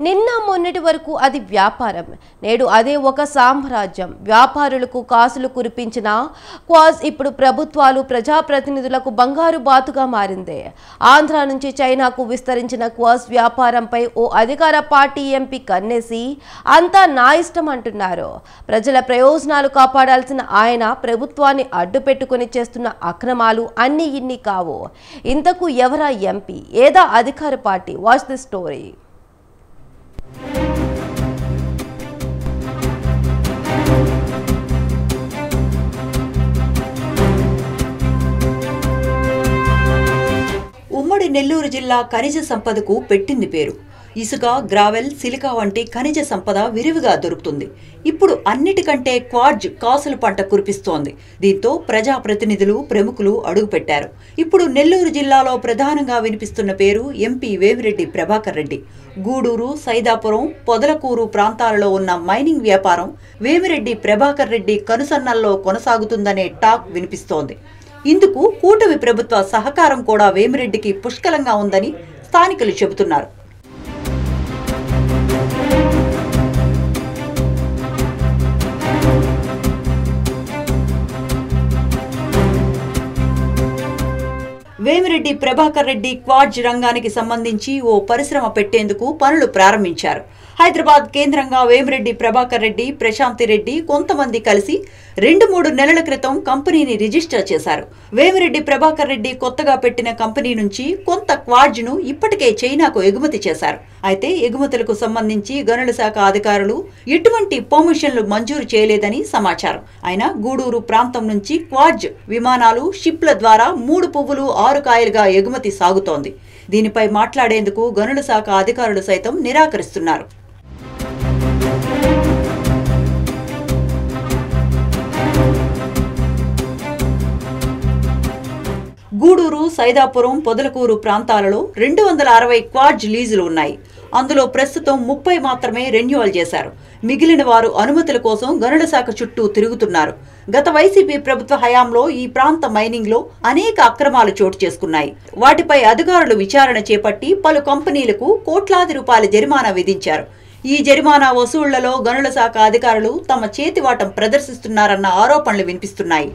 నిన్న మొన్నటి వరకు అది వ్యాపారం, నేడు అదే ఒక సామ్రాజ్యం. వ్యాపారులకు కాసులు కురిపించిన క్వాజ్ ఇప్పుడు ప్రభుత్వాలు ప్రజాప్రతినిధులకు బంగారు బాతుగా మారింది. ఆంధ్ర నుంచి చైనాకు విస్తరించిన క్వాజ్ వ్యాపారంపై ఓ అధికార పార్టీ ఎంపీ కన్నేసి అంతా నా ఇష్టం అంటున్నారు. ప్రజల ప్రయోజనాలు కాపాడాల్సిన ఆయన ప్రభుత్వాన్ని అడ్డు పెట్టుకుని చేస్తున్న అక్రమాలు అన్ని ఇన్ని కావు. ఇంతకు ఎవరా ఎంపీ, ఏదా అధికార పార్టీ? Watch the story. ఉమ్మడి నెల్లూరు జిల్లా ఖనిజ సంపదకు పెట్టింది పేరు. ఇసుక, గ్రావెల్, సిలికా వంటి ఖనిజ సంపద విరివిగా దొరుకుతుంది. ఇప్పుడు అన్నిటికంటే క్వార్జ్ కాసుల పంట కురిపిస్తోంది. దీంతో ప్రజాప్రతినిధులు, ప్రముఖులు అడుగుపెట్టారు. ఇప్పుడు నెల్లూరు జిల్లాలో ప్రధానంగా వినిపిస్తున్న పేరు ఎంపీ వేమిరెడ్డి ప్రభాకర్ రెడ్డి. గూడూరు, సైదాపురం, పొదలకూరు ప్రాంతాలలో ఉన్న మైనింగ్ వ్యాపారం వేమిరెడ్డి ప్రభాకర్ రెడ్డి కనుసన్నల్లో కొనసాగుతుందనే టాక్ వినిపిస్తోంది. ఇందుకు కూటమి ప్రభుత్వ సహకారం కూడా వేమిరెడ్డికి పుష్కలంగా ఉందని స్థానికులు చెబుతున్నారు. వేమిరెడ్డి ప్రభాకర్ రెడ్డి క్వార్జ్ రంగానికి సంబంధించి ఓ పరిశ్రమ పెట్టేందుకు పనులు ప్రారంభించారు. హైదరాబాద్ కేంద్రంగా వేమిరెడ్డి ప్రభాకర్ రెడ్డి, ప్రశాంతి రెడ్డి కొంతమంది కలిసి 2-3 నెలల క్రితం కంపెనీని రిజిస్టర్ చేశారు. వేమిరెడ్డి ప్రభాకర్ రెడ్డి కొత్తగా పెట్టిన కంపెనీ నుంచి కొంత క్వార్జ్ను ఇప్పటికే చైనాకు ఎగుమతి చేశారు. అయితే ఎగుమతులకు సంబంధించి గనుల శాఖ అధికారులు ఎటువంటి పర్మిషన్లు మంజూరు చేయలేదని సమాచారం. అయినా గూడూరు ప్రాంతం నుంచి క్వార్జ్ విమానాలు, షిప్ల ద్వారా 3 పువ్వులు 6 కాయలుగా ఎగుమతి సాగుతోంది. దీనిపై మాట్లాడేందుకు గనుల శాఖ అధికారులు సైతం నిరాకరిస్తున్నారు. గూడూరు, సైదాపురం, పొదలకూరు ప్రాంతాలలో 260 క్వార్జ్ లీజులు ఉన్నాయి. అందులో ప్రస్తుతం 30 మాత్రమే రెన్యువల్ చేశారు. మిగిలిన వారు అనుమతుల కోసం గనుల శాఖ చుట్టూ తిరుగుతున్నారు. గత వైసీపీ ప్రభుత్వ హయాంలో ఈ ప్రాంత మైనింగ్ లో అనేక అక్రమాలు చోటు చేసుకున్నాయి. వాటిపై అధికారులు విచారణ చేపట్టి పలు కంపెనీలకు కోట్లాది రూపాయల జరిమానా విధించారు. ఈ జరిమానా వసూళ్లలో గనుల శాఖ అధికారులు తమ చేతివాటం ప్రదర్శిస్తున్నారన్న ఆరోపణలు వినిపిస్తున్నాయి.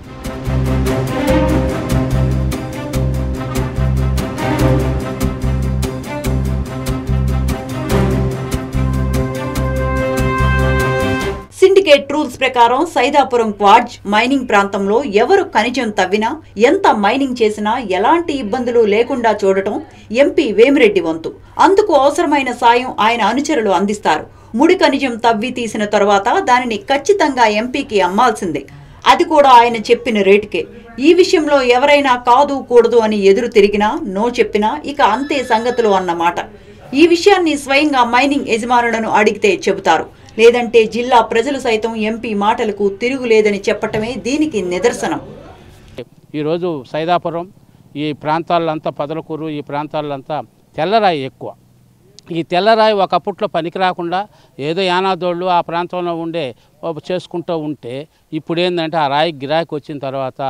సిండికేట్ రూల్స్ ప్రకారం సైదాపురం క్వార్జ్ మైనింగ్ ప్రాంతంలో ఎవరు ఖనిజం తవ్వినా, ఎంత మైనింగ్ చేసినా ఎలాంటి ఇబ్బందులు లేకుండా చూడటం ఎంపీ వేమిరెడ్డి వంతు. అందుకు అవసరమైన సాయం ఆయన అనుచరులు అందిస్తారు. ముడి ఖనిజం తవ్వి తీసిన తర్వాత దానిని ఖచ్చితంగా ఎంపీకి అమ్మాల్సిందే. అది కూడా ఆయన చెప్పిన రేటుకే. ఈ విషయంలో ఎవరైనా కాదు కూడదు అని ఎదురు తిరిగినా, నో చెప్పినా ఇక అంతే సంగతులు అన్నమాట. ఈ విషయాన్ని స్వయంగా మైనింగ్ యజమానులను అడిగితే చెబుతారు. లేదంటే జిల్లా ప్రజలు సైతం ఎంపీ మాటలకు తిరుగులేదని చెప్పటమే దీనికి నిదర్శనం. ఈరోజు సైదాపురం ఈ ప్రాంతాలంతా, పొదలకూరు ఈ ప్రాంతాలంతా తెల్లరాయి ఎక్కువ. ఈ తెల్లరాయి ఒకప్పట్లో పనికి రాకుండా ఏదో యానాదోళ్ళు ఆ ప్రాంతంలో ఉండే చేసుకుంటూ ఉంటే ఇప్పుడు ఏంటంటే ఆ రాయి గిరాకీ వచ్చిన తర్వాత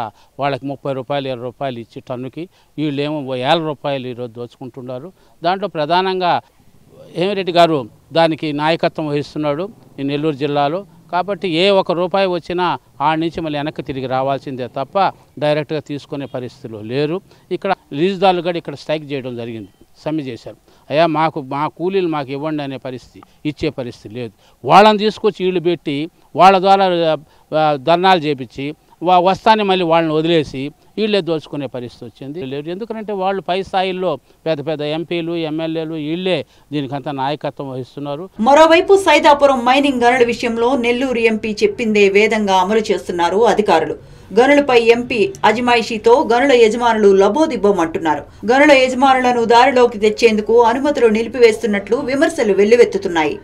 వాళ్ళకి 30 రూపాయలు 20 రూపాయలు ఇచ్చి టన్నుకి వీళ్ళేమో 50 రూపాయలు ఈరోజు దోచుకుంటున్నారు. దాంట్లో ప్రధానంగా వేమిరెడ్డి గారు దానికి నాయకత్వం వహిస్తున్నాడు ఈ నెల్లూరు జిల్లాలో. కాబట్టి ఏ 1 రూపాయి వచ్చినా ఆడి నుంచి మళ్ళీ వెనక్కి తిరిగి రావాల్సిందే తప్ప డైరెక్ట్గా తీసుకునే పరిస్థితులు లేరు. ఇక్కడ లీజుదారులు కూడా ఇక్కడ స్ట్రైక్ చేయడం జరిగింది, సమ్మె చేశారు. అయ్యా మా కూలీలు మాకు ఇవ్వండి అనే పరిస్థితి, ఇచ్చే పరిస్థితి లేదు. వాళ్ళని తీసుకొచ్చి వీళ్ళు పెట్టి వాళ్ళ ద్వారా ధర్నాలు చేపించి వస్తానే మళ్ళీ వాళ్ళని వదిలేసి వీళ్ళే దోచుకునే పరిస్థితి వచ్చింది. లేదు ఎందుకంటే వాళ్ళు పై స్థాయిల్లో పెద్ద పెద్ద ఎంపీలు, ఎమ్మెల్యేలు వీళ్ళే దీనికంతా నాయకత్వం వహిస్తున్నారు. మరోవైపు సైదాపురం మైనింగ్ గనుల విషయంలో నెల్లూరు ఎంపీ చెప్పిందే వేదంగా అమలు చేస్తున్నారు అధికారులు. గనులపై ఎంపీ అజమాయిషీతో గనుల యజమానులు లబోదిబ్బోమంటున్నారు. గనుల యజమానులను దారిలోకి తెచ్చేందుకు అనుమతులు నిలిపివేస్తున్నట్లు విమర్శలు వెల్లువెత్తుతున్నాయి.